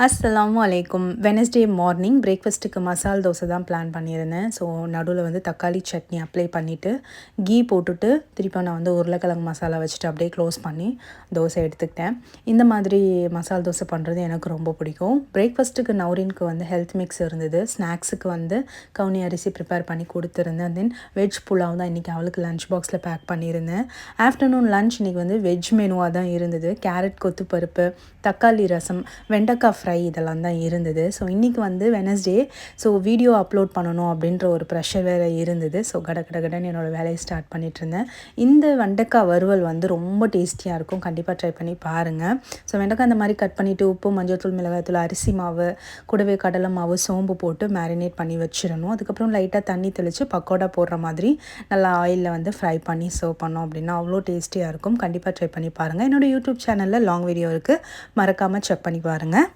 அஸ்ஸலாமு அலைக்கும். Wednesday morning பிரேக்ஃபாஸ்ட்டுக்கு மசால் தோசை தான் பிளான் பண்ணியிருந்தேன். ஸோ நடுவில் வந்து தக்காளி சட்னி அப்ளை பண்ணிவிட்டு கீ போட்டுட்டு திருப்பி நான் வந்து உருளைக்கிழங்கு மசாலா வச்சுட்டு அப்படியே க்ளோஸ் பண்ணி தோசை எடுத்துக்கிட்டேன். இந்த மாதிரி மசால் தோசை பண்ணுறது எனக்கு ரொம்ப பிடிக்கும். பிரேக்ஃபாஸ்ட்டுக்கு நௌரினுக்கு வந்து ஹெல்த் மிக்ஸ் இருந்தது. ஸ்நாக்ஸுக்கு வந்து கவுனி அரிசி ப்ரிப்பேர் பண்ணி கொடுத்துருந்தேன். தென் வெஜ் புலாவ் தான் இன்றைக்கி அவளுக்கு லஞ்ச் பாக்ஸில் பேக் பண்ணியிருந்தேன். ஆஃப்டர்நூன் லஞ்ச் இன்றைக்கி வந்து வெஜ் மெனுவாக தான் இருந்தது. கேரட் கொத்து பருப்பு, தக்காளி ரசம், வெண்டைக்காய் ஃப்ரை இதெல்லாம் தான் இருந்தது. ஸோ இன்றைக்கி வந்து வெனஸ்டே, ஸோ வீடியோ அப்லோட் பண்ணணும் அப்படின்ற ஒரு ப்ரெஷர் வேறு இருந்தது. ஸோ கடகடன்னு என்னோடய வேலையை ஸ்டார்ட் பண்ணிகிட்ருந்தேன். இந்த வெண்டைக்காய் வறுவல் வந்து ரொம்ப டேஸ்டியாக இருக்கும். கண்டிப்பாக ட்ரை பண்ணி பாருங்கள். ஸோ வெண்டைக்காய் இந்த மாதிரி கட் பண்ணிவிட்டு உப்பு, மஞ்சள்தூள், மிளகாய்த்தூள், அரிசி மாவு, கூடவே கடலை மாவு, சோம்பு போட்டு மேரினேட் பண்ணி வச்சிடணும். அதுக்கப்புறம் லைட்டாக தண்ணி தெளித்து பக்கோடா போடுற மாதிரி நல்லா ஆயிலில் வந்து ஃப்ரை பண்ணி சர்வ் பண்ணோம் அப்படின்னா அவ்வளோ டேஸ்டியாக இருக்கும். கண்டிப்பாக ட்ரை பண்ணி பாருங்கள். என்னோடய யூடியூப் சேனலில் லாங் வீடியோ இருக்குது, மறக்காமல் செக் பண்ணி பாருங்கள்.